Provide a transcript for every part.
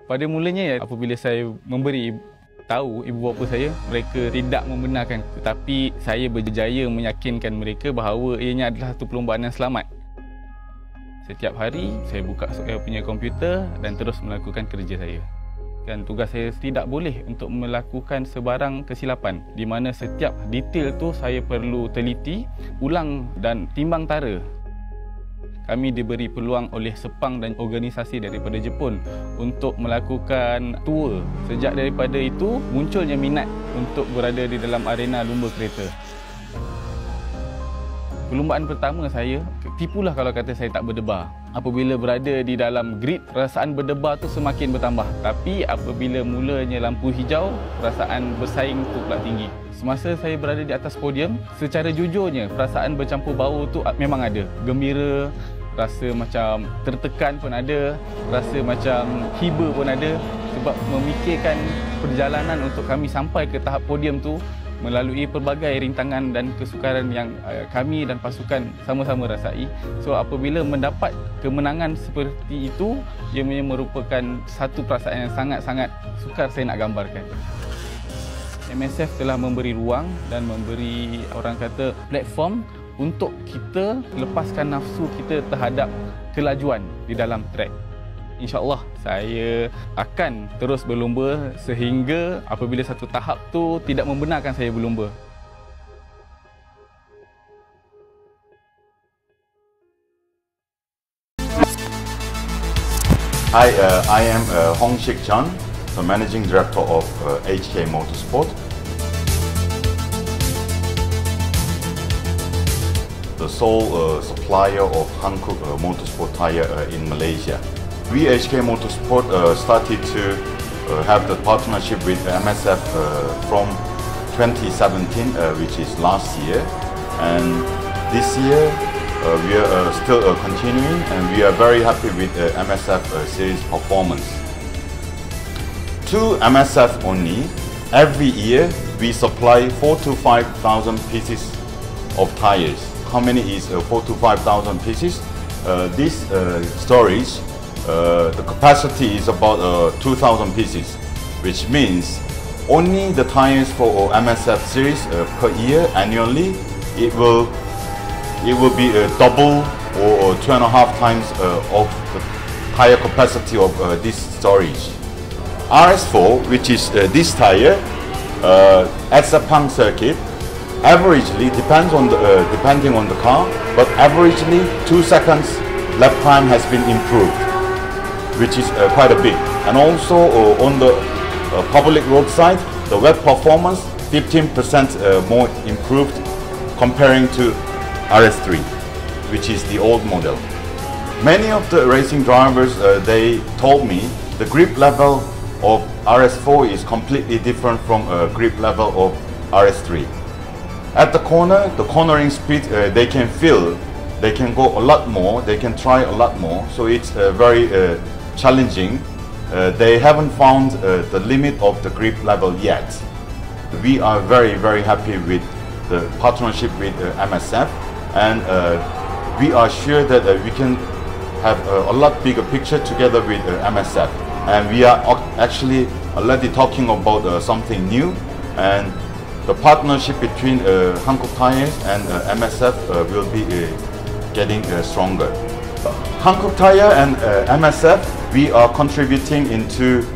Pada mulanya apabila saya memberi tahu ibu bapa saya, mereka tidak membenarkan, tetapi saya berjaya meyakinkan mereka bahawa ianya adalah satu perlombaan yang selamat. Setiap hari saya buka saya punya komputer dan terus melakukan kerja saya. Dan tugas saya tidak boleh untuk melakukan sebarang kesilapan, di mana setiap detail tu saya perlu teliti, ulang dan timbang tara. Kami diberi peluang oleh Sepang dan organisasi daripada Jepun untuk melakukan tour. Sejak daripada itu, munculnya minat untuk berada di dalam arena lumba kereta. Perlumbaan pertama saya, tipulah kalau kata saya tak berdebar. Apabila berada di dalam grid, perasaan berdebar tu semakin bertambah. Tapi apabila mulanya lampu hijau, perasaan bersaing tu pula tinggi. Semasa saya berada di atas podium, secara jujurnya, perasaan bercampur bau tu memang ada. Gembira, rasa macam tertekan pun ada, rasa macam hiba pun ada. Sebab memikirkan perjalanan untuk kami sampai ke tahap podium tu melalui pelbagai rintangan dan kesukaran yang kami dan pasukan sama-sama rasai. So apabila mendapat kemenangan seperti itu, ia merupakan satu perasaan yang sangat-sangat sukar saya nak gambarkan. MSF telah memberi ruang dan memberi orang kata platform untuk kita lepaskan nafsu kita terhadap kelajuan di dalam trek. InsyaAllah saya akan terus berlumba sehingga apabila satu tahap tu tidak membenarkan saya berlumba. Hi, I am Hong Shik Chan, the Managing Director of HK Motorsport. The sole supplier of Hankook Motorsport tyre in Malaysia. We HK Motorsport started to have the partnership with MSF from 2017, which is last year, and this year we are still continuing, and we are very happy with MSF series performance. To MSF only, every year we supply 4,000 to 5,000 pieces of tires. How many is 4,000 to 5,000 pieces? This storage, the capacity is about 2,000 pieces, which means only the tires for MSF series per year annually, it will be double or 2.5 times of the tire capacity of this storage. RS4, which is this tire, at Sepang circuit, averagely depending on the car, but averagely 2 seconds lap time has been improved, which is quite a bit. And also on the public roadside, the wet performance 15% more improved comparing to RS3, which is the old model. Many of the racing drivers, they told me the grip level of RS4 is completely different from grip level of RS3. At the corner, the cornering speed, they can feel, they can go a lot more, they can try a lot more, so it's very challenging. They haven't found the limit of the grip level yet. We are very happy with the partnership with MSF, and we are sure that we can have a lot bigger picture together with MSF. And we are actually already talking about something new, and the partnership between Hankook Tires and MSF will be getting stronger. Hankook Tire and MSF, we are contributing into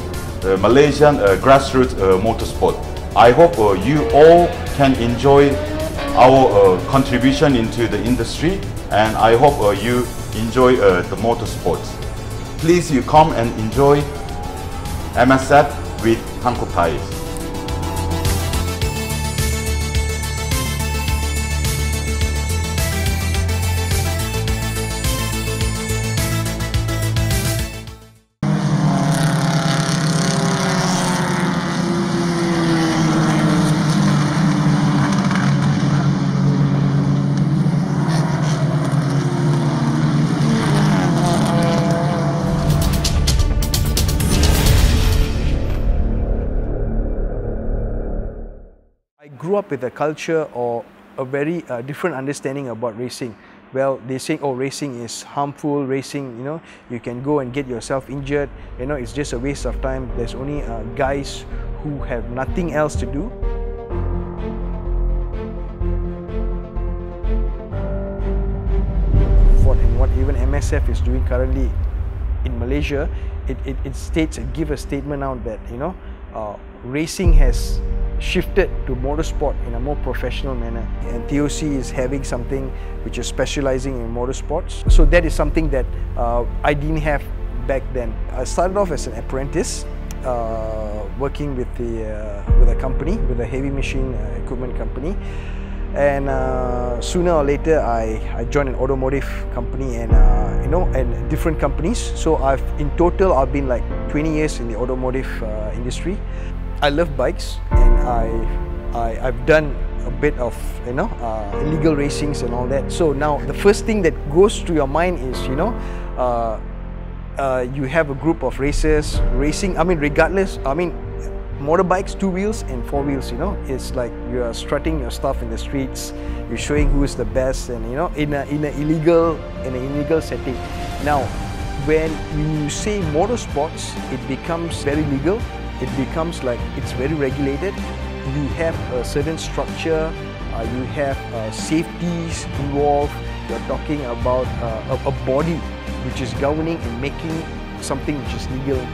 Malaysian grassroots motorsport. I hope you all can enjoy our contribution into the industry, and I hope you enjoy the motorsports. Please you come and enjoy MSF with Hankook Tires. I grew up with a culture or a very different understanding about racing. Well, they say, oh, racing is harmful, racing, you can go and get yourself injured, it's just a waste of time. There's only guys who have nothing else to do. And what even MSF is doing currently in Malaysia, it states, give a statement out that, racing has shifted to motorsport in a more professional manner, and TOC is having something which is specializing in motorsports. So that is something that I didn't have back then. I started off as an apprentice, working with a company, with a heavy machine equipment company, and sooner or later I joined an automotive company, and and different companies. So in total I've been like 20 years in the automotive industry. I love bikes, and I've done a bit of illegal racings and all that. So now the first thing that goes through your mind is you have a group of racers racing. Regardless, motorbikes, 2 wheels and 4 wheels. It's like you are strutting your stuff in the streets. You're showing who is the best, and in an illegal setting. Now, when you say motorsports, it becomes very legal. It becomes like it's very regulated. You have a certain structure, you have safeties involved. You're talking about a body which is governing and making something which is legal.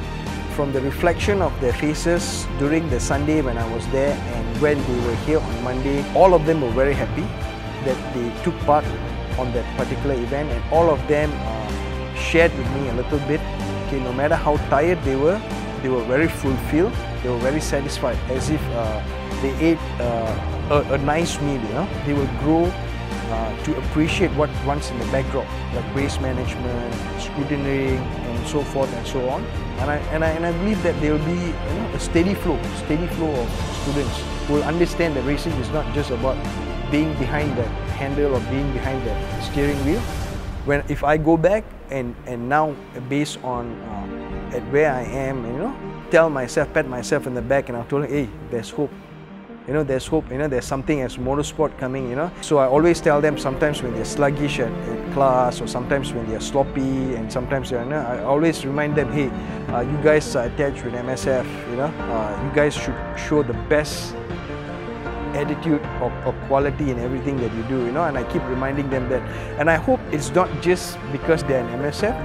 From the reflection of their faces during the Sunday when I was there, and when they were here on Monday, all of them were very happy that they took part on that particular event, and all of them shared with me a little bit Okay, no matter how tired they were very fulfilled. They were very satisfied, as if they ate a nice meal. You know, they will grow to appreciate what runs in the backdrop, like race management, scrutineering, and so forth and so on. And I believe that there will be a steady flow of students who will understand that racing is not just about being behind that handle or being behind that steering wheel. If I go back and now based on at where I am, pat myself in the back, and I've told them, hey, there's hope. There's hope. There's something as motorsport coming. So I always tell them, sometimes when they're sluggish at class, or sometimes when they're sloppy, and sometimes I always remind them, hey, you guys are attached with MSF. You guys should show the best attitude of quality in everything that you do. And I keep reminding them that. And I hope it's not just because they're in MSF.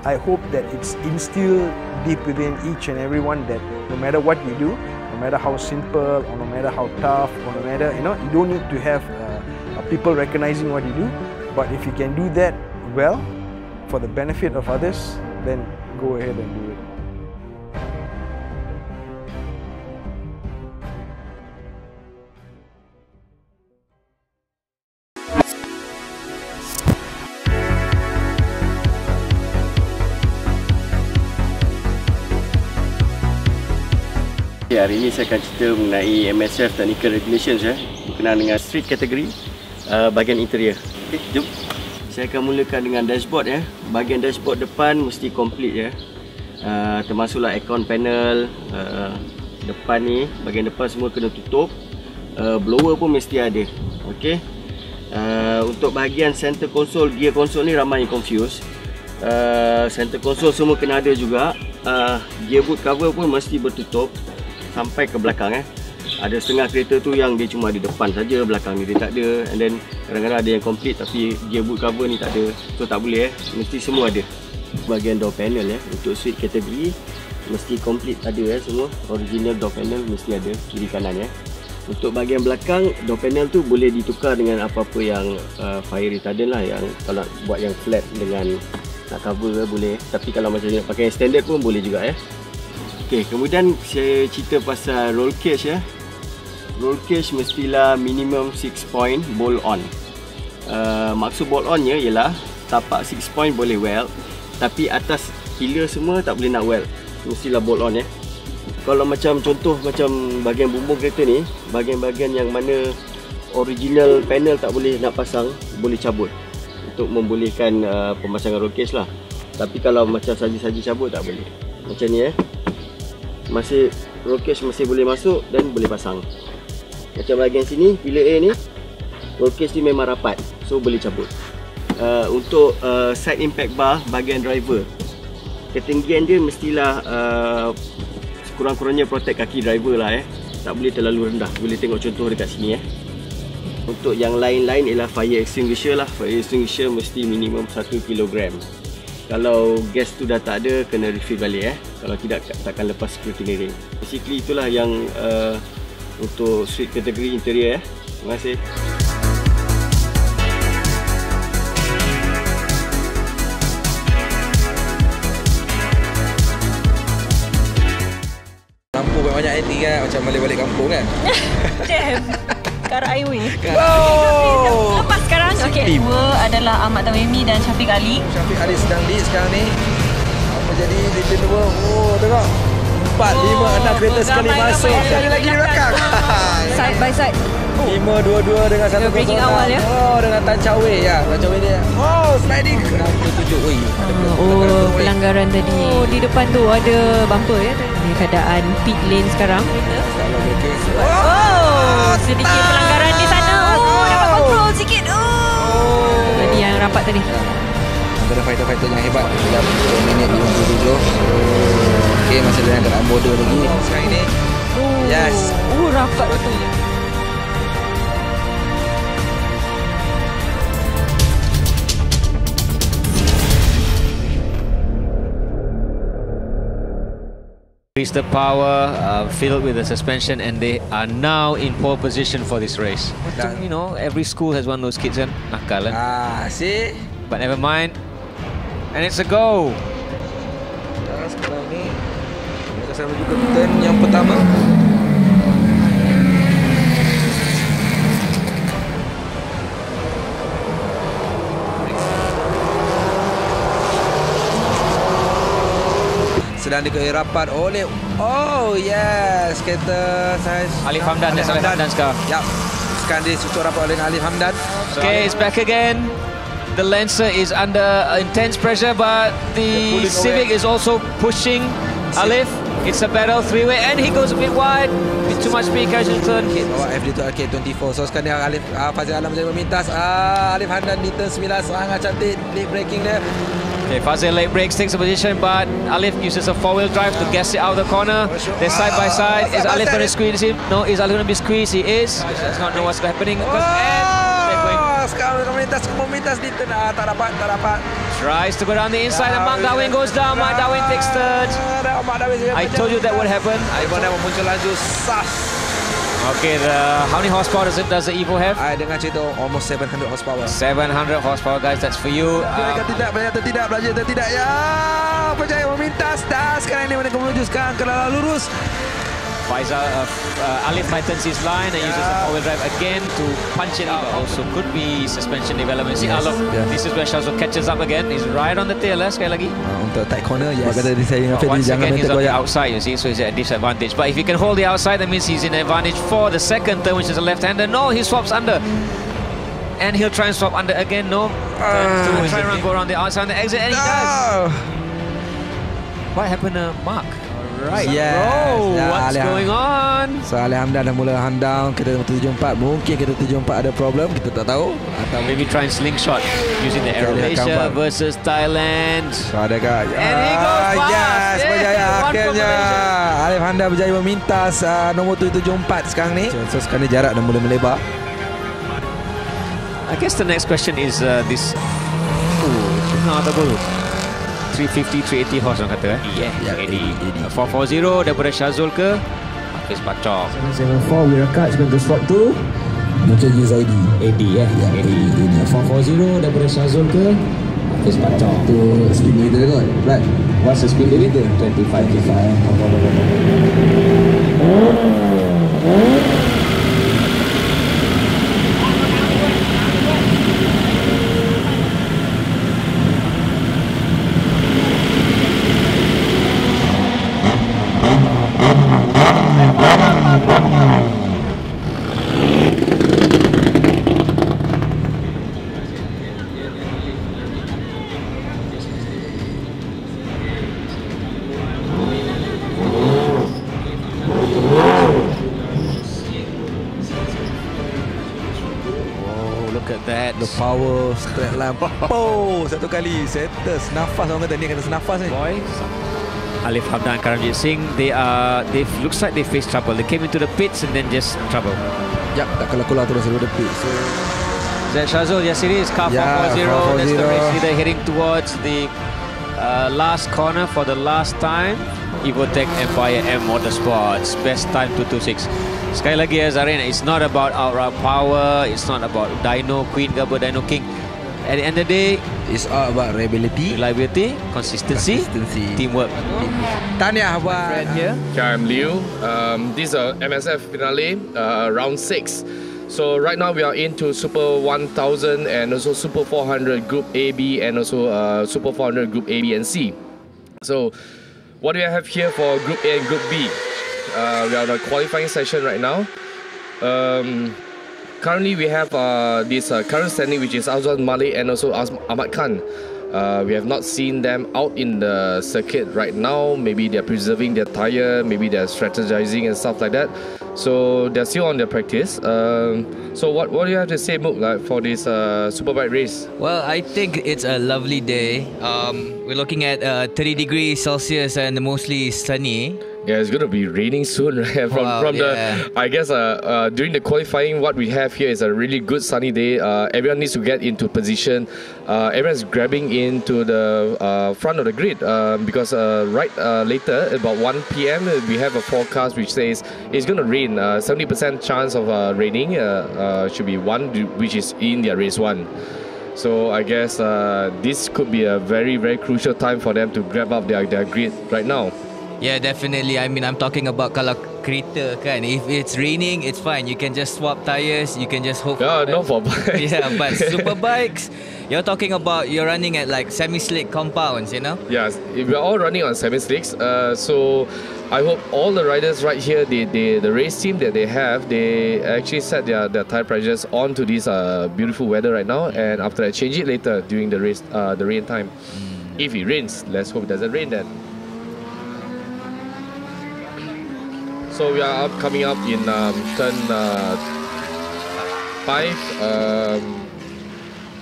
I hope that it's instilled deep within each and everyone that no matter what you do, no matter how simple or no matter how tough or no matter, you don't need to have people recognizing what you do. But if you can do that well for the benefit of others, then go ahead and do it. Hari ini saya akan cerita mengenai MSF Technical Regulations berkenaan dengan street category bahagian interior. Okay, jom. Saya akan mulakan dengan dashboard. Bahagian dashboard depan mesti complete termasuklah aircon panel, depan ni, bahagian depan semua kena tutup. Blower pun mesti ada. Okey. Untuk bahagian center console, gear console ni ramai yang confuse. Center console semua kena ada juga. Gearboot cover pun mesti bertutup sampai ke belakang. Ada setengah kereta tu yang dia cuma ada depan saja, belakang ni dia tak ada. And then kadang-kadang ada yang complete tapi gearboot cover ni tak ada. So tak boleh mesti semua ada. Bahagian door panel untuk suite kategori mesti complete ada semua. Original door panel mesti ada kiri kanan Untuk bahagian belakang, door panel tu boleh ditukar dengan apa-apa yang fire retardant lah, yang kalau buat yang flat dengan nak cover boleh. Tapi kalau macam nak pakai yang standard pun boleh juga Okay, kemudian saya cerita pasal roll cage Roll cage mestilah minimum 6 point bolt on. Maksud bolt onnya ialah tapak 6 point boleh weld, tapi atas pillar semua tak boleh nak weld. Mestilah bolt on Kalau macam contoh macam bahagian bumbung kereta ni, bahagian-bahagian yang mana original panel tak boleh nak pasang, boleh cabut untuk membolehkan pemasangan roll cage lah. Tapi kalau macam saji-saji cabut tak boleh. Macam ni masih roll cage masih boleh masuk dan boleh pasang. Macam bahagian sini, pillar A ni, roll cage ni memang rapat, so boleh cabut. Untuk side impact bar bahagian driver, ketinggian dia mestilah kurang-kurangnya protect kaki driver lah tak boleh terlalu rendah. Boleh tengok contoh dekat sini Untuk yang lain-lain ialah fire extinguisher lah. Fire extinguisher mesti minimum 1 kg. Kalau gas tu dah tak ada, kena refill balik Kalau tidak, takkan lepas scrutineering. Basically itulah yang untuk suite kategori interior Terima kasih. Lampu banyak LED macam balik-balik kampung Jam Kara highway. Wow. Lepas sekarang. Okey, dua adalah Ahmad Tawimi dan Syafiq Ali. Syafiq Ali sedang lead sekarang ni. Apa jadi lead in the world? Oh, tengok. 4, 5, 6 kereta sekali masuk. Sekali lagi di belakang. Side by side. 5, 2 dengan 1 breaking awal Oh, dengan Tan Chow Wei Tan Chow Wei dia. Oh, sliding. 67. Oi, oh, pelanggaran tadi. Oh, di depan tu ada bumper Ini keadaan pit lane sekarang. Oh, sedikit pelanggaran di sana. Oh, dapat control sikit. Oh. Tadi yang rapat tadi. Antara fighter-fighter yang hebat. Dalam minit 57. Okey, masih ada yang dekat border lagi. Sekarang ini. Yes. Oh, rapat betul. Increase the power, filled with the suspension, and they are now in pole position for this race. You know, every school has one of those kids nakal see? But never mind. And it's a go. Sekarang ni mereka sedang menuju ke turn yang pertama. Sedang dikawal rapat oleh kereta saiz Alif Hamdan dan Alif Hamdan sekarang. Ya. Sekarang disusul rapat oleh Alif Hamdan. Okay, it's back again. The Lancer is under intense pressure, but the Civic is also pushing Alif. It's a battle three-way, and he goes a bit wide. Bit too much speed, casual turn. Bawa FD to RK24. So sekarang dia Alif Fazil Alam menjadi memintas. Alif Hamdan di turn 9 sangat cantik late braking dia. Okay, Fazil late brakes, takes a position, but Alif uses a four-wheel drive to gas it out of the corner. They're side by side. Is Alif going to squeeze him? No, is Alif going to be squeezed? He is. He does not know what's happening. Sekarang memintas di turn. Tak dapat. Tries to go down the inside, and Mark Darwin goes down. Mark Darwin takes third. I told you that would happen. Evo dah muncul laju sas. Okay, how many horsepower does the Evo have? Dengan cerita almost 700 horsepower. 700 horsepower, guys. That's for you. Belajar tidak. Ya, berjaya memintas. Dan sekarang ini mereka menuju sekarang ke lalu lurus. Faisal, Alif tightens his line and uses the four-wheel drive again to punch it out. Also could be suspension development. See, Alif, this is where Shazul catches up again. He's right on the tail sekali lagi. Untuk tight corner, kata saya dengan once again he's on the outside, you see, so he's at a disadvantage. But if he can hold the outside, that means he's in advantage for the second turn, which is a left-hander. No, he swaps under. And he'll try and swap under again. No, try and go around the outside on the exit, and he does. What happened to Mark? Right. Bro, what's going on? So Alif Hamdan dah mula handown kereta 74. Mungkin kereta 74 ada problem, kita tak tahu. Atau maybe try and slingshot using the Aero Malaysia versus Thailand. So adakah? And he goes fast. Yes, berjaya akhirnya. Alif Hamdan berjaya memintas nombor 74 sekarang ni. So sekarang ni jarak dah mula melebar. I guess the next question is this. Tak boleh. 350, 380 horse orang kata. Yeah, 440 daripada Shazul ke Hafiz Bacok. 774 Wiraka is going to swap to mungkin use AD ya. 440 daripada Shazul ke Hafiz Bacok. Tu speed limiter kot. Right. What's the speed limiter? 25. The power straight line. Satu kali settle senafas orang kata ni kata senafas ni. Boys, Alif Hamdan, Karamjit Singh, they looks like they face trouble. They came into the pits and then just trouble. Yep, tak keluar terus dari pits. So Zaid Shazul, yes it is, car 440. That's the race leader heading towards the last corner for the last time. Evotech Empire M Motorsports, best time 226. Sekali lagi ya Zarin, it's not about outright power, it's not about Dyno Queen ke Dyno King. At the end of the day, it's all about reliability, consistency, teamwork. Tahniah buat friend here. I'm Liu. This is a MSF finale, round 6. So right now we are into Super 1000 and also Super 400 Group A, B, and also Super 400 Group A, B, and C. So what do we have here for Group A and Group B? We are on a qualifying session right now. Currently we have this current standing, which is Azwan Malik and also Ahmad Khan. We have not seen them out in the circuit right now. Maybe they're preserving their tyre, maybe they're strategizing and stuff like that. So they're still on their practice. So what do you have to say, Mook, like, for this Superbike race? Well, I think it's a lovely day. We're looking at 30 degrees Celsius and mostly sunny. Yeah, it's going to be raining soon, right? I guess during the qualifying, what we have here is a really good sunny day. Everyone needs to get into position. Everyone's grabbing into the front of the grid because later, about 1 p.m, we have a forecast which says it's going to rain. 70% chance of raining should be one, which is in their race 1. So I guess this could be a very, very crucial time for them to grab up their grid right now. Yeah, definitely. I mean, I'm talking about kalau kereta kan. If it's raining, it's fine. You can just swap tires. You can just hope. No for bikes. Yeah, but Superbikes, you're talking about you're running at like semi-slick compounds, you know? Yes, we're all running on semi-slicks. So I hope all the riders right here, the race team that they have, they actually set their tire pressures onto this beautiful weather right now, and after that change it later during the race, the rain time. If it rains, let's hope it doesn't rain then. So we are coming up in turn 5.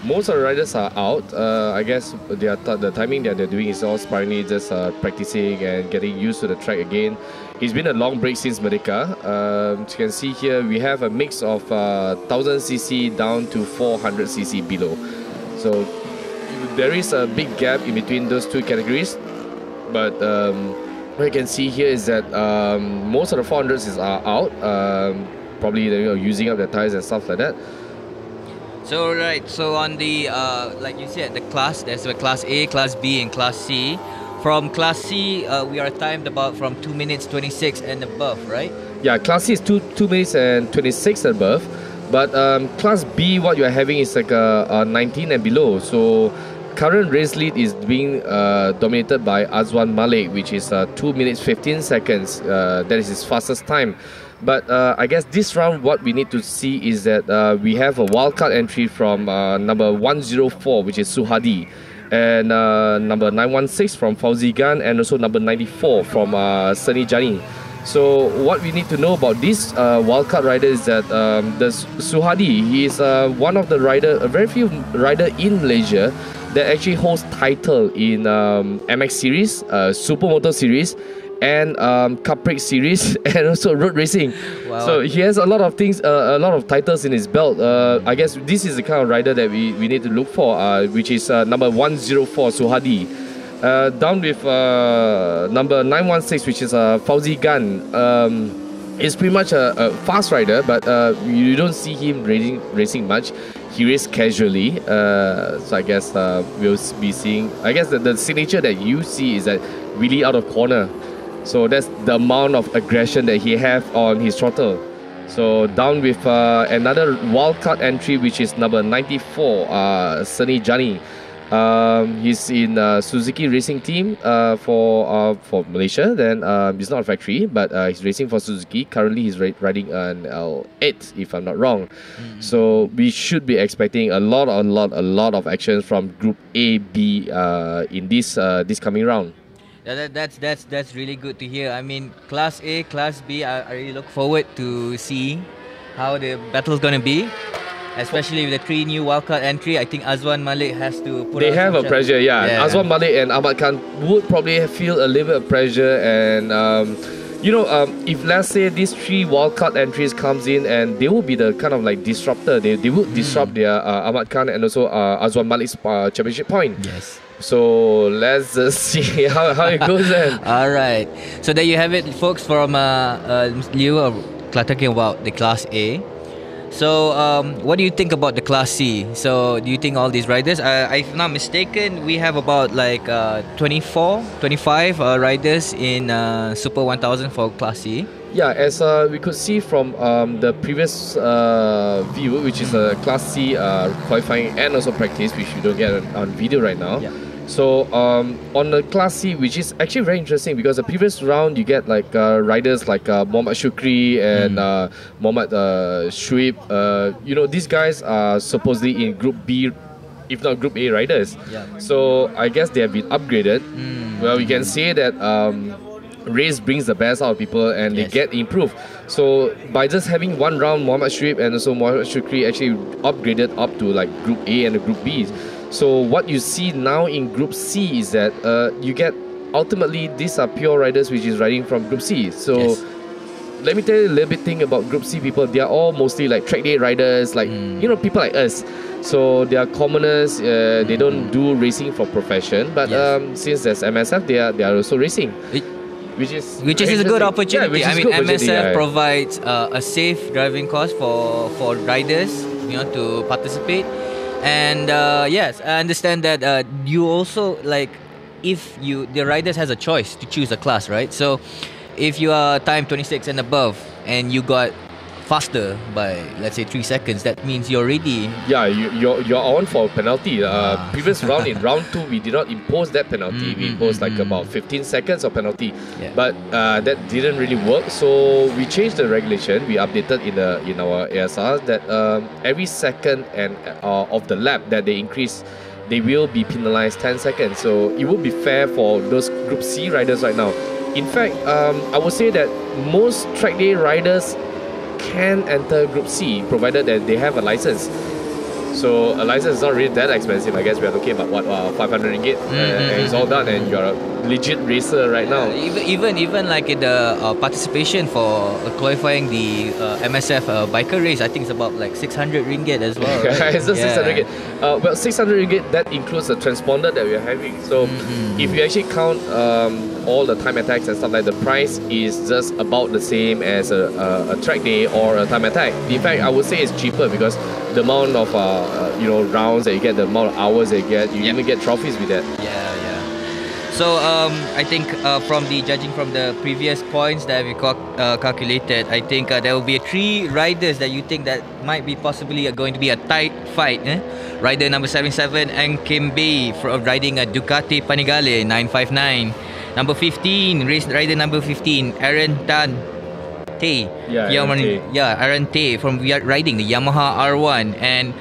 Most of the riders are out. I guess the timing that they're doing is all sparingly just practicing and getting used to the track again. It's been a long break since Merdeka. As you can see here, we have a mix of 1000cc down to 400cc below. So there is a big gap in between those two categories. But what you can see here is that most of the 400s are out. Probably they're using up their tires and stuff like that. So right, so on the like you said, the class, there's a class A, class B and class C. From class C, we are timed about from 2 minutes 26 and above, right? Yeah, class C is 2 minutes and 26 and above. But class B, what you are having is like a 19 and below. So current race lead is being dominated by Azwan Malik, which is 2 minutes 15 seconds. That is his fastest time. But I guess this round, what we need to see is that we have a wildcard entry from number 104, which is Suhadi, and number 916 from Fauzi Gan, and also number 94 from Seni Jani. So what we need to know about this wildcard rider is that the Suhadi, he is one of the a very few rider in Malaysia that actually holds title in MX series, Supermoto series, and Capri series, and also road racing. Wow. So he has a lot of things, a lot of titles in his belt. I guess this is the kind of rider that we need to look for, which is number 104 Suhadi. Down with number 916, which is Fauzi Gan. He's pretty much a fast rider, but you don't see him racing much. He races casually, so I guess we'll be seeing. I guess the signature that you see is that really out of corner. So that's the amount of aggression that he have on his throttle. So down with another wildcard entry, which is number 94, Seni Jani. He's in Suzuki racing team for Malaysia. Then he's not a factory, but he's racing for Suzuki. Currently, he's riding an L8, if I'm not wrong. So we should be expecting a lot of action from Group A, B in this coming round. That's really good to hear. I mean, Class A, Class B, I really look forward to seeing how the battle's going to be. Especially with the 3 new wildcard entry, I think Azwan Malik has to put. They have a pressure, yeah. Azwan Malik and Ahmad Khan would probably feel a little bit of pressure, and if let's say these 3 wildcard entries comes in, and they will be the kind of like disruptor. They would disrupt their Ahmad Khan and also Azwan Malik's championship point. Yes. So let's see how it goes then. All right. So there you have it, folks, from Liu talking about the Class A. So what do you think about the Class C? So do you think all these riders, if I'm not mistaken, we have about like 25 riders in Super 1000 for Class C? Yeah, as we could see from the previous view, which is a Class C qualifying and also practice, which you don't get on video right now. Yeah. So on the Class C, which is actually very interesting, because the previous round you get like riders like Mohammad Shukri and Mohammad Shuib. These guys are supposedly in Group B, if not Group A riders. Yeah. So I guess they have been upgraded. Well, we can say that race brings the best out of people, and they get improved. So by just having one round, Mohammad Shuib and also Mohammad Shukri actually upgraded up to like Group A and Group B. So what you see now in Group C is that you get, ultimately, these are pure riders which is riding from Group C. So let me tell you a little bit thing about Group C people. They are all mostly like track day riders, like people like us. So they are commoners. They don't do racing for profession, but since there's MSF, they are also racing. Which is a good opportunity. Yeah, I mean, MSF provides a safe driving course for riders, to participate. And yes, I understand that you also like, if the riders has a choice to choose a class, right? So if you are time 26 and above and you got faster by, let's say, 3 seconds, that means you're ready. Yeah, you're on for a penalty. Previous round, in round 2, we did not impose that penalty. We imposed like about 15 seconds of penalty, but that didn't really work. So we changed the regulation. We updated in our ASR that every second and of the lap that they increase, they will be penalized 10 seconds. So it would be fair for those Group C riders right now. In fact, I would say that most track day riders can enter Group C provided that they have a license. So a license is not really that expensive. I guess we are looking about what 500 ringgit, and it's all done, and you're a legit racer right now. Even like in the participation for qualifying the MSF biker race, I think it's about like 600 ringgit as well. Right? It's just 600 ringgit. Well, 600 ringgit, that includes the transponder that we are having. So if you actually count all the time attacks and stuff, like, the price is just about the same as a track day or a time attack. In fact, I would say it's cheaper because the amount of rounds that you get, the amount of hours that you get, you even get trophies with that. So I think from the judging from the previous points that we calculated, I think there will be 3 riders that you think that might be possibly going to be a tight fight. Rider number 77, Nkembe, riding a Ducati Panigale 959. Number 15, rider number 15, Aaron Tan Tay. Aaron Tay from riding the Yamaha R1, and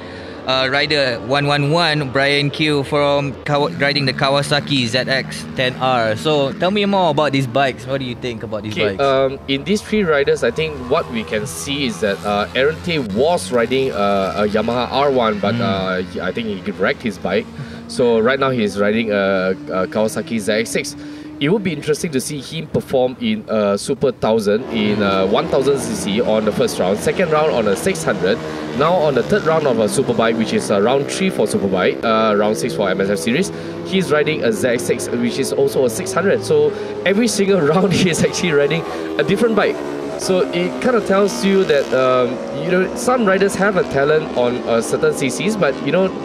rider 111, Brian Q from riding the Kawasaki ZX-10R. So tell me more about these bikes. What do you think about these bikes? In these 3 riders, I think what we can see is that Aaron Tay was riding a Yamaha R1, but I think he wrecked his bike. So right now he's riding a Kawasaki ZX6. It would be interesting to see him perform in Super 1000 in 1000cc on the first round, second round on a 600, now on the third round of a Superbike, which is round 3 for Superbike, round 6 for MSF series. He's riding a ZX6, which is also a 600. So every single round he is actually riding a different bike. So it kind of tells you that some riders have a talent on certain CCs, but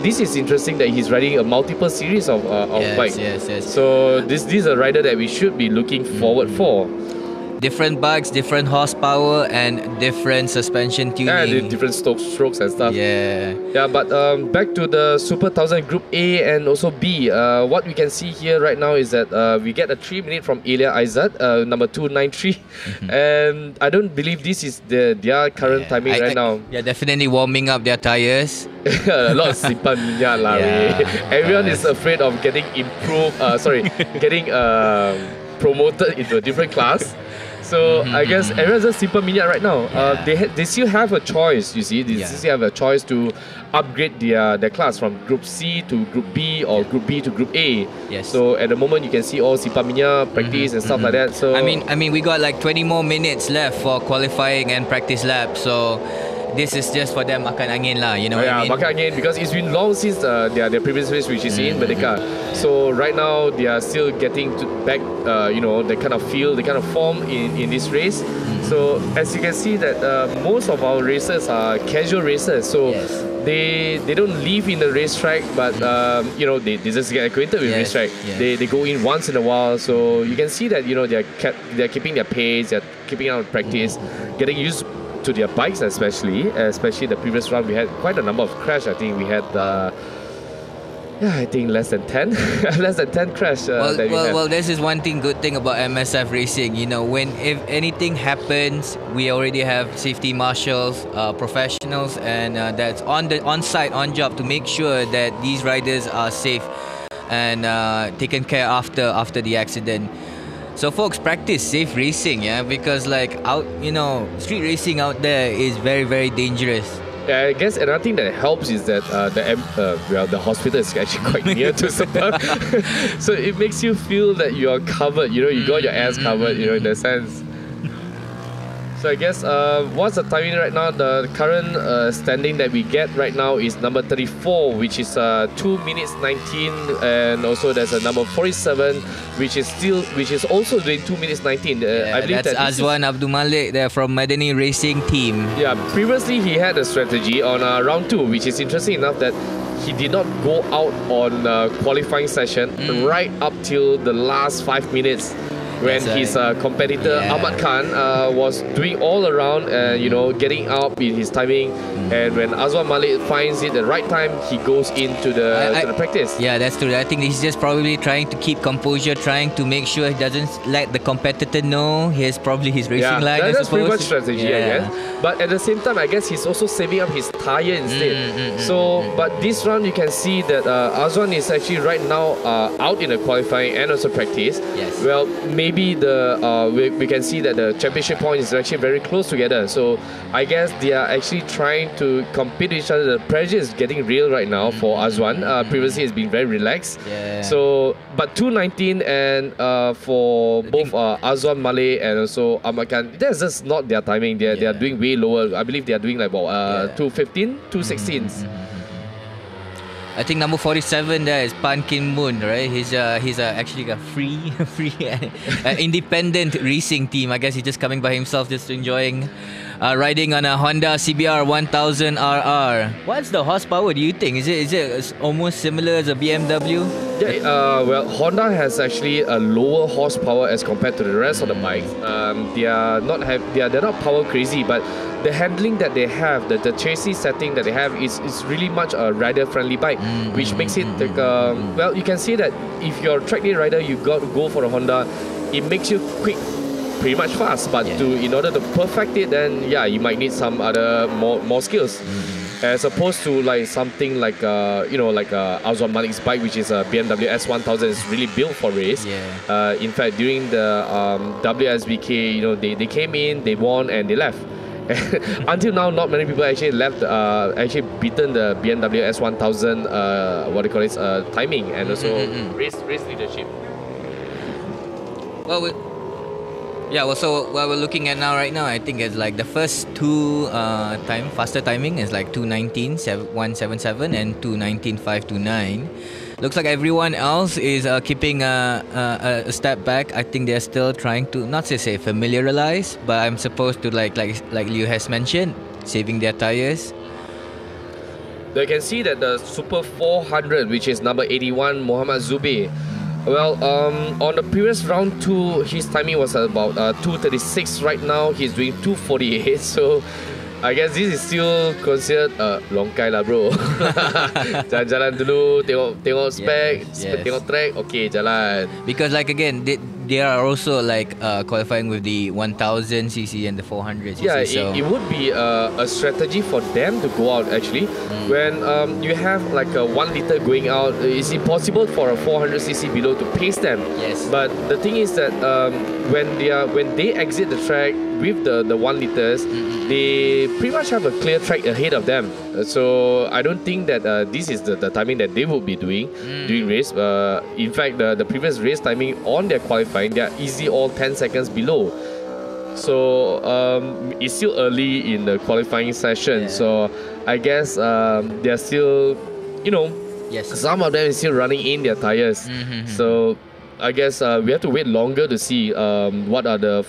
this is interesting that he's riding a multiple series of bikes. Yes. So this is a rider that we should be looking forward for. Different bikes, different horsepower, and different suspension tuning. Yeah, different strokes and stuff. Yeah, but back to the Super 1000 Group A and also B. What we can see here right now is that we get a 3 minute from Elia Aizat, number 293. And I don't believe this is their current timing right now. Yeah, definitely warming up their tires. A lot of simpan minyak lah. Everyone is afraid of getting promoted into a different class. So I guess everyone's just simple minyak right now. They still have a choice, you see. They still have a choice to upgrade their class from Group C to Group B or Group B to Group A. Yes. So at the moment you can see all simpan minyak practice and stuff like that. So I mean we got like 20 more minutes left for qualifying and practice lap. So this is just for them makan angin lah, you know what I mean? Makan angin, because it's been long since their previous race, which is in Merdeka. So right now they are still getting back, the kind of feel, the kind of form in this race. So as you can see that most of our racers are casual racers. So they don't live in the racetrack, but they just get acquainted with racetrack. They go in once in a while. So you can see that they're keeping their pace, they're keeping out practice, getting used to their bikes, especially the previous round we had quite a number of crash. I think we had I think less than 10 crash. Well, this is one good thing about MSF racing. When if anything happens, we already have safety marshals, professionals, and that's on site, on job to make sure that these riders are safe and taken care after the accident. So folks, practice safe racing, because street racing out there is very, very dangerous. Yeah, I guess another thing that helps is that the hospital is actually quite near to Super. So it makes you feel that you are covered, you got your ass covered, in that sense. So I guess what's the timing right now? The current standing that we get right now is number 34, which is 2 minutes 19, and also there's a number 47, which is also doing 2 minutes 19. I believe that's Azwan Abdul Malik. They're from Madani Racing Team. Yeah, previously he had a strategy on round 2, which is interesting enough that he did not go out on qualifying session right up till the last 5 minutes. When his competitor Ahmad Khan was doing all around, getting up in his timing, and when Azwan Malik finds it the right time, he goes into the practice. Yeah, that's true. I think he's just probably trying to keep composure, trying to make sure he doesn't let the competitor know his racing line. That's pretty much strategy, I guess. But at the same time, I guess he's also saving up his tire instead. But this round, you can see that Azwan is actually right now out in the qualifying and also practice. Yes. Well, maybe we can see that the championship point is actually very close together. So I guess they are actually trying to compete with each other. The pressure is getting real right now for Azwan. Previously, it's been very relaxed. So, but 2:19 and for both Azwan Malik and also Ahmad Khan, that's just not their timing. They are doing way lower. I believe they are doing like 2:15, 2:16. I think number 47 there is Pan Kim Moon, right? He's actually a free independent racing team. I guess he's just coming by himself, just enjoying riding on a Honda CBR 1000 RR. What's the horsepower, do you think? Is it almost similar as a BMW? Yeah, well, Honda has actually a lower horsepower as compared to the rest of the bikes. They're not power crazy, but the handling that they have, the chassis setting that they have is really much a rider-friendly bike, which makes it like, well, you can see that if you're a track day rider, you got to go for a Honda. It makes you quick, pretty much fast, but in order to perfect it, then you might need some other more skills. As opposed to like something like Azwan Malik's bike, which is a BMW S1000, is really built for race. In fact, during the WSBK, they came in, they won, and they left. Until now, not many people actually left, actually beaten the BMW S1000, timing and also race leadership. So what we're looking at right now, I think it's like the first two faster timing is like 2:19.177 and 2:19.529. Looks like everyone else is keeping a step back. I think they're still trying to, not to say familiarize, but I'm supposed to like Liu has mentioned, saving their tires. They can see that the Super 400, which is number 81, Muhammad Zubair. Well, on the previous round 2, his timing was about 2:36. Right now, he's doing 2:48. So I guess this is still considered longkai lah, bro. Jalan-jalan dulu, tengok spec, tengok track, okay, jalan. Because like again, they are also like qualifying with the 1000cc and the 400cc. Yeah, so it would be a strategy for them to go out actually. When you have like a 1 liter going out, it's impossible for a 400cc below to pace them. Yes. But the thing is that when they exit the track with the 1 liters, they pretty much have a clear track ahead of them. So I don't think that this is the timing that they will be doing during race. In fact, the previous race timing on their qualifying, they are easily all 10 seconds below. So it's still early in the qualifying session. So I guess they're still, some of them is still running in their tires. So I guess we have to wait longer to see what are the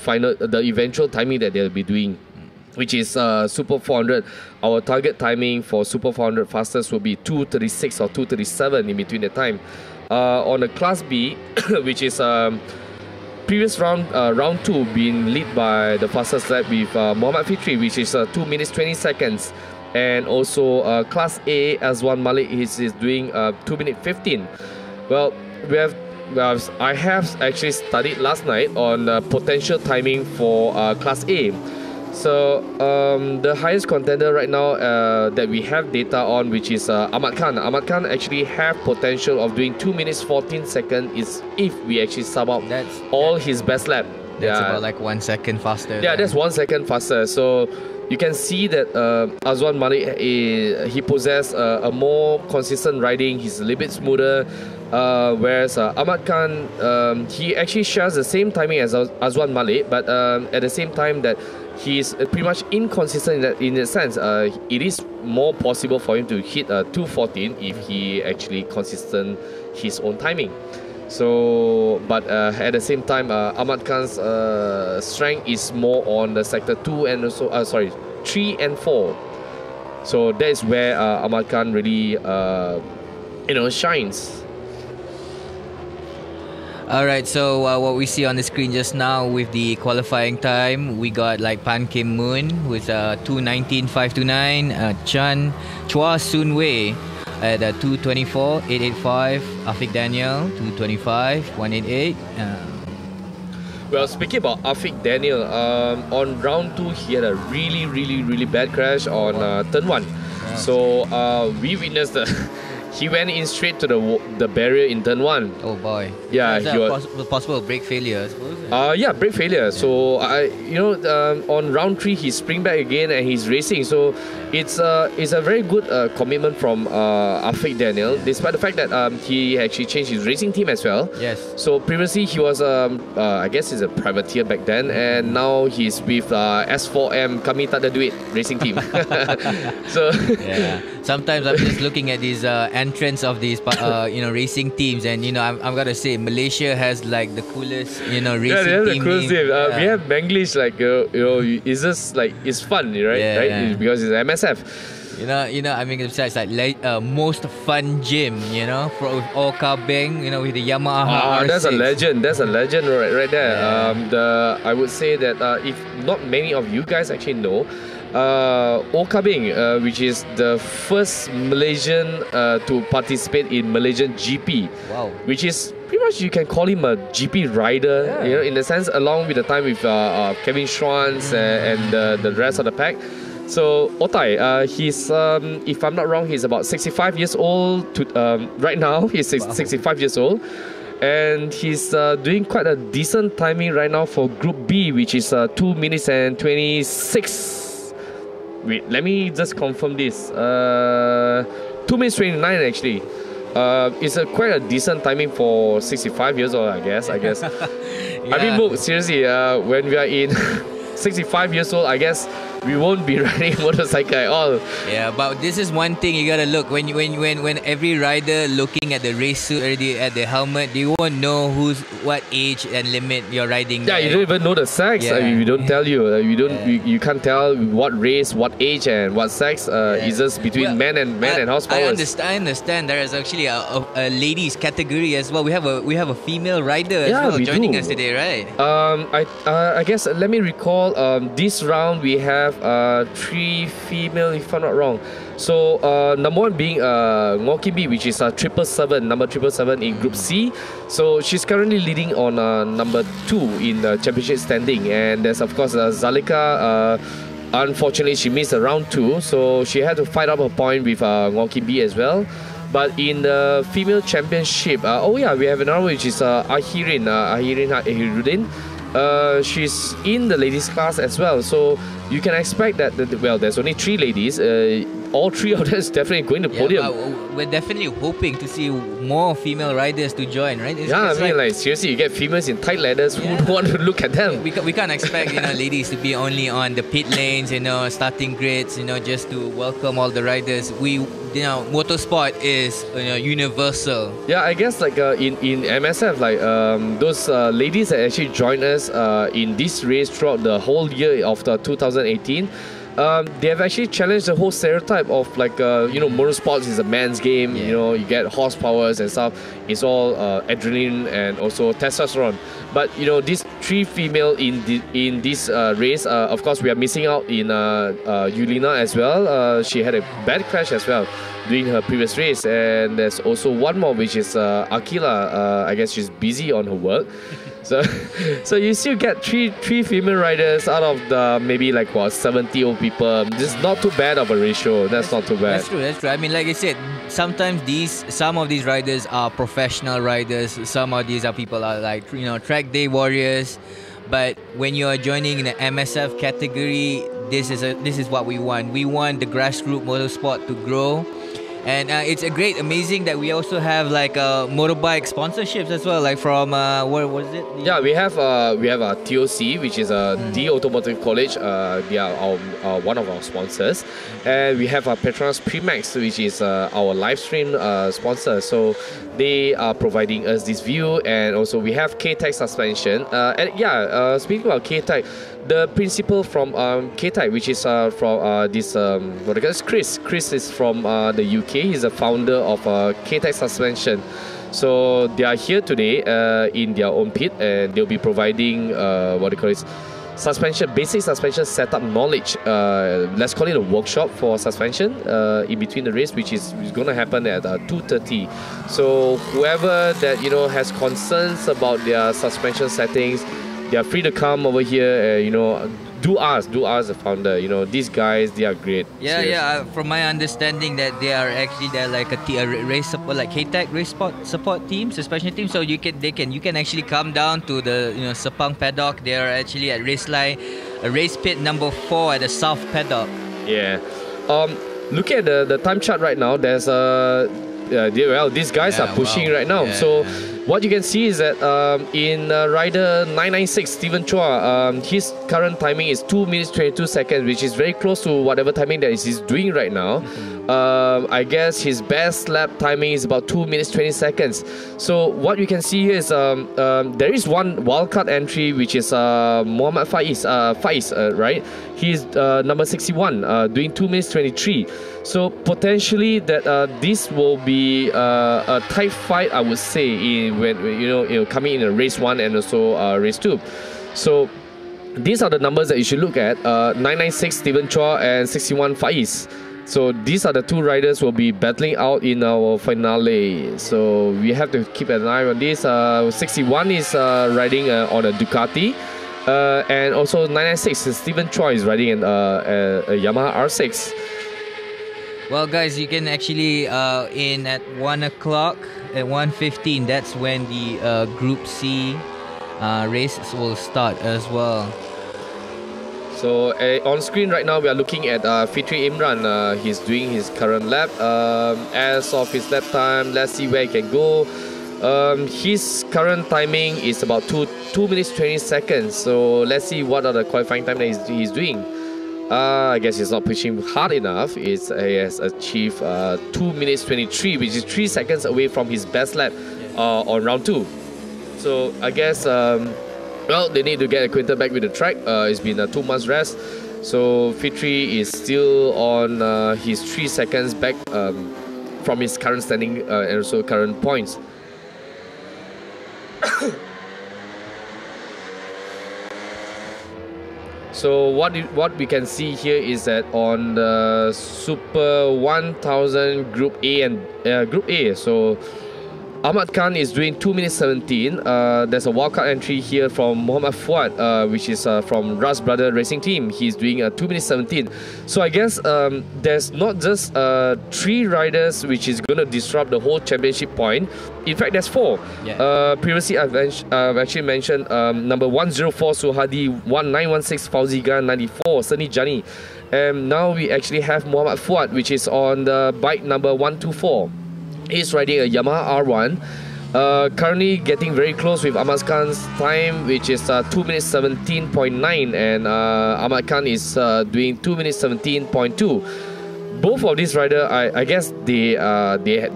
eventual timing that they'll be doing, which is Super 400. Our target timing for Super 400 fastest will be 2:36 or 2:37 in between the time. On the Class B, which is previous round 2 being led by the fastest lap with Muhammad Fitri, which is 2 minutes 20 seconds. And also Class A, Azwan Malik is doing 2 minutes 15. Well, I have actually studied last night on potential timing for Class A. So the highest contender right now that we have data on, which is Ahmad Khan. Ahmad Khan actually have potential of doing 2 minutes 14 seconds if we actually sum up all his best lap. That's about like 1 second faster. Yeah, that's 1 second faster. So you can see that Azwan Malik, he possesses a more consistent riding. He's a little bit smoother. Whereas Ahmad Khan, he actually shares the same timing as Azwan Malik, but at the same time that he is pretty much inconsistent in that sense. It is more possible for him to hit 214 if he actually consistent his own timing. So, but at the same time, Ahmad Khan's strength is more on the sector 2 and also 3 and 4. So that is where Ahmad Khan really shines. Alright, so what we see on the screen just now with the qualifying time, we got like Pan Kim Moon with 2:19.529, Chua Soon Wei at 2:24.885, Afiq Daniel 2:25.188. Well, speaking about Afiq Daniel, on round 2 he had a really bad crash on turn 1. So we witnessed he went in straight to the barrier in turn 1. Oh boy. Yeah, he was possible brake failure, I suppose. Yeah, brake failure. So on round 3 he spring back again and he's racing. So it's a very good commitment from Afiq Daniel, despite the fact that he actually changed his racing team as well. Yes. So previously he was I guess he's a privateer back then, and now he's with S4M Kami Tak Ada Duit racing team. So yeah. Sometimes I'm just looking at these entrance of these racing teams, and I've got to say Malaysia has like the coolest racing they have team. the coolest name. We have Manglish, like it's just like it's fun, right? Yeah, right? yeah. Because it's MSF. I mean, it's like most fun gym, with all Beng, with the Yamaha R6. That's a legend. That's a legend right there. Yeah. I would say that if not many of you guys actually know, Okabing, which is the first Malaysian to participate in Malaysian GP. Wow. Which is pretty much, you can call him a GP rider, in a sense, along with the time with Kevin Schwantz and the rest of the pack. So Otai, he's if I'm not wrong, he's about 65 years old. Right now, he's 65 years old. And he's doing quite a decent timing right now for Group B, which is 2 minutes and 26. Wait, let me just confirm this. 2 minutes 29 actually. It's quite a decent timing for 65 years old, I guess. Yeah. I mean, look, seriously, when we are in 65 years old, I guess we won't be riding a motorcycle at all. Yeah, but this is one thing you gotta look when every rider looking at the race suit already at the helmet, you won't know what age and limit you're riding. Yeah, you don't even know the sex. Yeah. We don't tell you. You can't tell what race, what age, and what sex is just between men and horsepower. I understand. There is actually a ladies category as well. We have a female rider as well joining us today, right? I guess let me recall. This round we have 3 female, if I'm not wrong. So number 1 being Ngo Kim Bee, which is number 777 in Group C. So she's currently leading on number 2 in the championship standing. And there's of course Zalika. Unfortunately, she missed round 2, so she had to fight up a point with Ngo Kim Bee as well. But in the female championship, we have another one, which is Ahirin Ahiruddin. She's in the ladies class as well, so you can expect that there's only 3 ladies. All 3 of them is definitely going to podium. We're definitely hoping to see more female riders to join, right? Like seriously, you get females in tight ladders. Who would want to look at them? We can't expect ladies to be only on the pit lanes, starting grids, just to welcome all the riders. Motorsport is universal. Yeah, I guess like in MSF, like those ladies that actually joined us in this race throughout the whole year of the 2018. They have actually challenged the whole stereotype of like motorsports is a man's game. You get horsepowers and stuff. It's all adrenaline and also testosterone. But these 3 female in this race, of course we are missing out in Yulina as well. She had a bad crash as well during her previous race, and there's also one more, which is Akila. I guess she's busy on her work. So you still get three female riders out of the maybe like 70 old people. This is not too bad of a ratio. That's not too bad. That's true. I mean, like I said, sometimes some of these riders are professional riders. Some of these people are like track day warriors. But when you are joining in the MSF category, this is what we want. We want the grassroots motorsport to grow. And it's a great, amazing that we also have like motorbike sponsorships as well, like from what was it? Yeah, we have a TOC, which is the Automotive College. They are one of our sponsors, and we have a Petronas Premax, which is our live stream sponsor. So they are providing us this view, and also we have K-Tech suspension. And yeah, speaking about K-Tech, the principal from K-Tech, which is from this what I guess Chris. Chris is from the UK. He's the founder of K-Tech suspension. So they are here today in their own pit, and they'll be providing what they call it, basic suspension setup knowledge. Let's call it a workshop for suspension in between the race, which is going to happen at 2:30. So whoever that has concerns about their suspension settings, they are free to come over here. Do ask the founder. These guys, they are great. Yeah, seriously. Yeah. From my understanding, that they're like a race support, like K-Tech race support team, suspension team. So you can actually come down to the Sepang paddock. They are actually at race pit number 4 at the south paddock. Yeah. Look at the time chart right now. There's these guys are pushing right now. So what you can see is that in rider 996, Stephen Chua, his current timing is 2 minutes 22 seconds, which is very close to whatever timing that he's doing right now. I guess his best lap timing is about 2 minutes 20 seconds. So what you can see here is there is one wildcard entry, which is Muhammad Faiz, right? He's number 61, doing 2 minutes 23. So potentially that this will be a tight fight, I would say, when coming in a race 1 and also race 2. So these are the numbers that you should look at. 996 Stephen Chua and 61 Faiz. So these are the two riders who will be battling out in our finale. So we have to keep an eye on this. 61 is riding on a Ducati. And also 996, Stephen Chua is riding a Yamaha R6. Well, guys, you can actually in at 1 o'clock, at 1:15, that's when the Group C races will start as well. So on screen right now, we are looking at Fitri Imran. He's doing his current lap. As of his lap time, let's see where he can go. His current timing is about 2 minutes 20 seconds. So let's see what are the qualifying time that he's doing. I guess he's not pushing hard enough. He has achieved 2 minutes 23, which is 3 seconds away from his best lap on round 2. So I guess they need to get acquainted back with the track. It's been a 2 months rest. So Fitri is still on his 3 seconds back from his current standing and also current points. So what we can see here is that on the Super 1000 Group A and Group A, so Ahmad Khan is doing 2 minutes 17. There's a wildcard entry here from Muhammad Fuad, which is from Ras Brother Racing Team. He's doing 2 minutes 17. So I guess there's not just 3 riders which is going to disrupt the whole championship point. In fact, there's 4. Yeah. Previously, I've actually mentioned number 104 Suhadi, 1916 Fauzigan, 94 Seni Jani. And now we actually have Muhammad Fuad, which is on the bike number 124. He's riding a Yamaha R1, currently getting very close with Ahmad Khan's time, which is 2 minutes 17.9, and Ahmad Khan is doing 2 minutes 17.2. Both of these riders, I guess they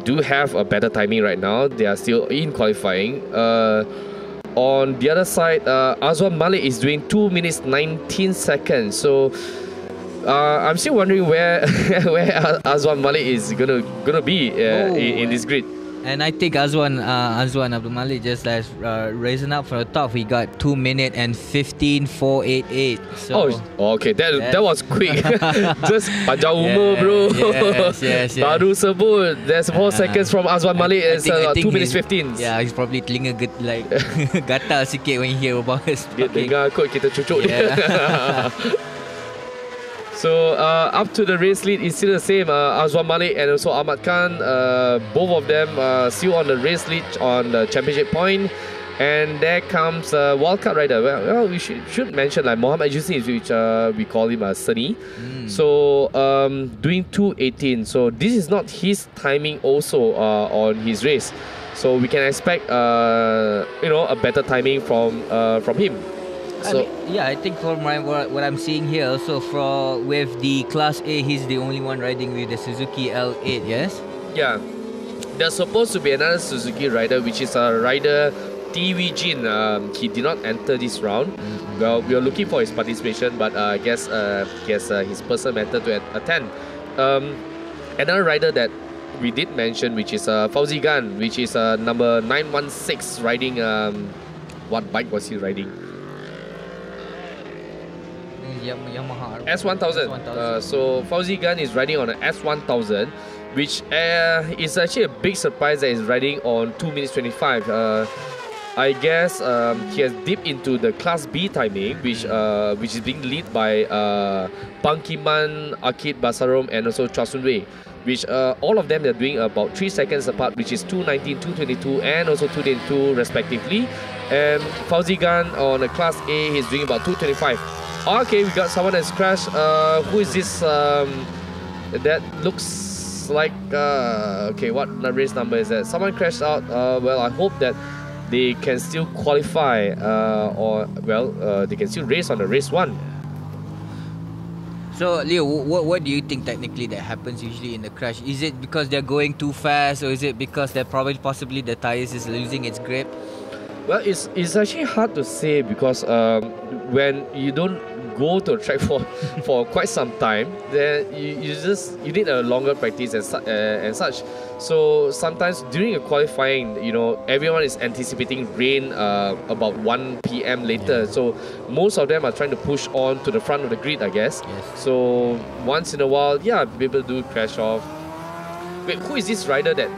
do have a better timing right now. They are still in qualifying. On the other side, Azwan Malik is doing 2 minutes 19 seconds. So I'm still wondering where Azwan Malik is gonna be in this grid. And I think Azwan Abdul Malik just raising up from the top. He got 2 minutes and 15.488. So okay, that was quick. Just panjang umur, bro. Yes. Baru sebut there's 4 seconds from Azwan Malik. It's 2 minutes 15. Yeah, he's probably telinga gatal sikit when he hear about us. Dia dengar kot kita cucuk dia. So up to the race lead is still the same. Azwan Malik and also Ahmad Khan, both of them still on the race lead on the championship point. And there comes a wildcard rider. Well, we should mention like Mohamed Yusni, which we call him Sunny. So doing 2:18. So this is not his timing also on his race. So we can expect a better timing from him. So I think from what I'm seeing here also with the Class A, he's the only one riding with the Suzuki L8. Yes. Yeah. There's supposed to be another Suzuki rider, which is a rider TV Jin. He did not enter this round. Well, we are looking for his participation, but I guess his personal matter to attend. Another rider that we did mention, which is Fauzi Gan, which is number 916 riding. What bike was he riding? Yamaha S1000. So Fauzi Gan is riding on an S1000, which is actually a big surprise that he's riding on 2 minutes 25. I guess he has dipped into the Class B timing, which is being led by Pangkiman, Akid Basarom, and also Chua Sun Wei, which all of them are doing about 3 seconds apart, which is 2:19, 2:22, and also 2:22 respectively. And Fauzi Gan on a Class A, he's doing about 2:25. Okay, we got someone that's crashed. Who is this? That looks like okay. What race number is that? Someone crashed out. Well, I hope that they can still qualify, they can still race on the race 1. So Leo, what do you think technically that happens usually in the crash? Is it because they're going too fast, or is it because they're possibly the tires is losing its grip? Well, it's actually hard to say because when you don't go to a track for quite some time, then you need a longer practice and such. So sometimes during a qualifying, everyone is anticipating rain about 1 p.m. later. So most of them are trying to push on to the front of the grid, I guess. Yes. So once in a while, yeah, people do crash off. Wait, who is this rider that?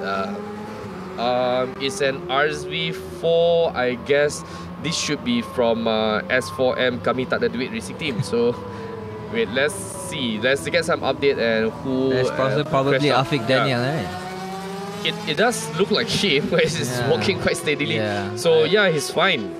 It's an RSV4, I guess. This should be from S4M Kami Tak Ada Duit Racing Team. So wait, let's see. Let's get some update and who. That's probably Afiq Daniel, right? It does look like him, where he's walking quite steadily. Yeah. So yeah, he's fine.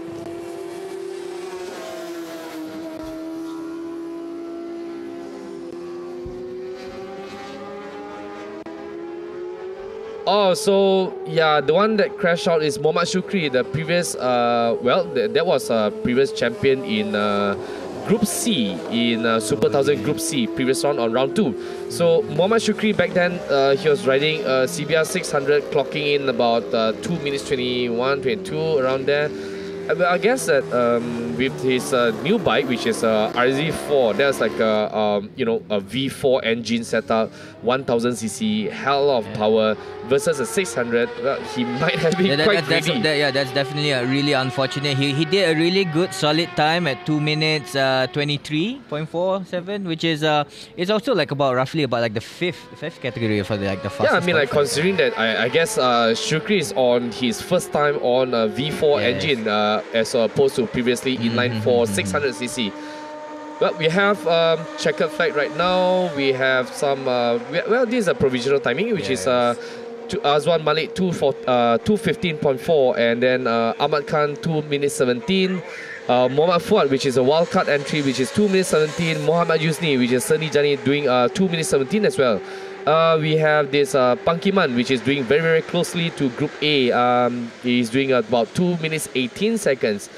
Oh, so yeah, the one that crashed out is Mohammad Shukri, the previous, that was a previous champion in Group C, in Super 1000 Group C, previous round on round 2. So Mohammad Shukri back then, he was riding CBR 600, clocking in about 2 minutes 21, 22, around there. I guess that with his new bike, which is RZ4, there's like a V4 engine setup, 1000cc, hell of power versus a 600. Well, he might have been quite greedy. That's definitely really unfortunate. He did a really good solid time at 2 minutes 23.47, which is it's also like roughly about the fifth category for the fastest. Yeah, I mean considering that I guess Shukri is on his first time on a V4 engine as opposed to previously inline for 600cc. Well, we have checkered flag right now. We have some this is a provisional timing, which is Azwan Malik 2:15.4, and then Ahmad Khan 2 minutes 17. Muhammad Fuad, which is a wildcard entry, which is 2 minutes 17. Mohammad Yusni, which is Sunny Jani, doing 2 minutes 17 as well. We have this Pangkiman, which is doing very, very closely to Group A. He's doing about 2 minutes 18 seconds.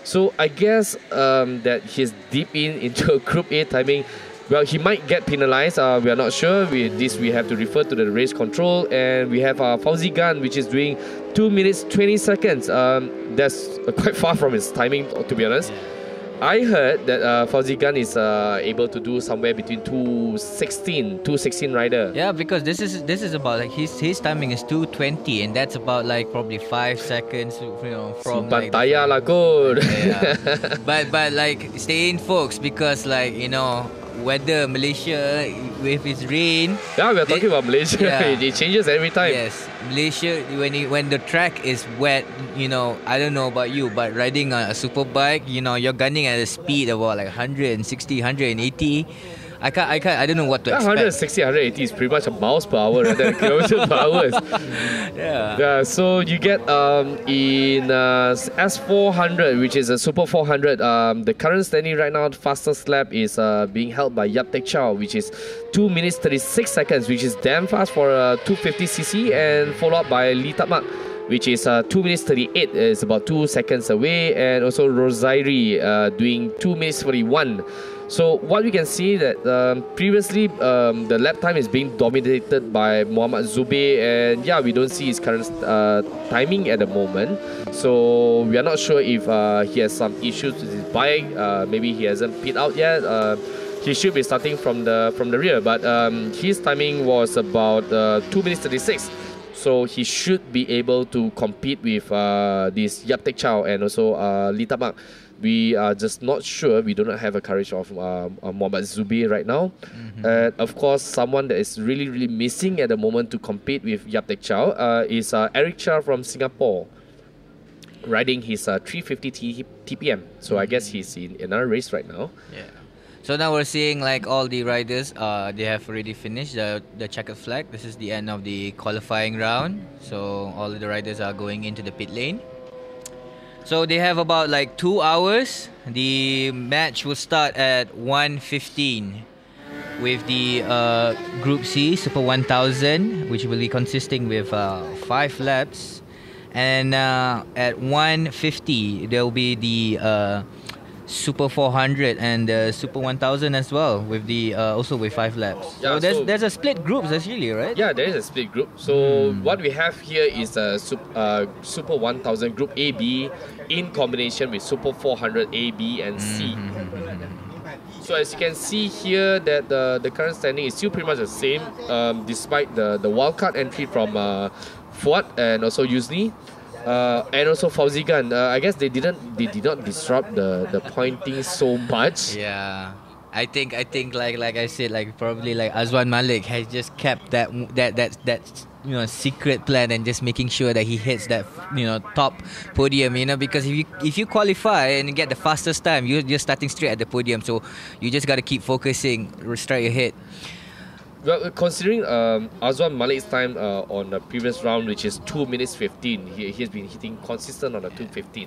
So I guess that he's deep into a Group A timing. Well, he might get penalized. We are not sure. We have to refer to the race control. And we have Fauzi Gan, which is doing 2 minutes 20 seconds. That's quite far from his timing, to be honest. I heard that Fauzi Gan is able to do somewhere between 2:16 rider. Yeah, because this is about his timing is 2:20, and that's about probably 5 seconds from Pantaya lah kot. But stay in, folks, because weather Malaysia with its rain. Yeah, we are talking about Malaysia. Yeah. It changes every time. Yes, Malaysia when the track is wet, I don't know about you, but riding a super bike, you're gunning at a speed of about 160, 180. I don't know what to expect. 160, 180 is pretty much a miles per hour rather than kilometers per hour. Yeah. So you get in S400, which is a Super 400. The current standing right now, the fastest lap is being held by Yap Tek Chow, which is 2 minutes 36 seconds, which is damn fast for a 250cc, and followed up by Lee Tak Mak, which is 2 minutes 38, is about 2 seconds away, and also Rosairi doing 2 minutes 41. So what we can see that previously the lap time is being dominated by Muhammad Zubir, and yeah, we don't see his current timing at the moment. So we are not sure if he has some issues with his bike. Maybe he hasn't pit out yet. He should be starting from the rear, but his timing was about 2 minutes 36. So he should be able to compete with this Yap Tek Chow and also Lee Tak Mak. We are just not sure. We do not have a courage of Muhammad Zubir right now. And of course, someone that is really, really missing at the moment to compete with Yap Tek Chow is Eric Chia from Singapore, riding his 350 TPM. So I guess he's in another race right now. Yeah. So now we're seeing like all the riders, they have already finished the checkered flag. This is the end of the qualifying round. So all of the riders are going into the pit lane. So they have about like 2 hours. The match will start at 1:15 with the Group C Super 1000, which will be consisting with 5 laps. And at 1:50 there will be the Super 400 and the Super 1000 as well, with the also with 5 laps. Yeah, so there's a split groups actually, right? Yeah, there is a split group. So what we have here is a Super 1000 Group AB in combination with Super 400 AB and C. So as you can see here, that the current standing is still pretty much the same, despite the wildcard entry from Fuad and also Yuzni. And also Fauzigan. I guess they did not disrupt the pointing so much. Yeah, I think like I said, like probably like Azwan Malik has just kept that secret plan and just making sure that he hits that top podium, because if you qualify and you get the fastest time, you're starting straight at the podium, so you just got to keep focusing straight ahead. Well, considering Azwan Malik's time on the previous round, which is 2 minutes 15, he has been hitting consistent on the 2:15.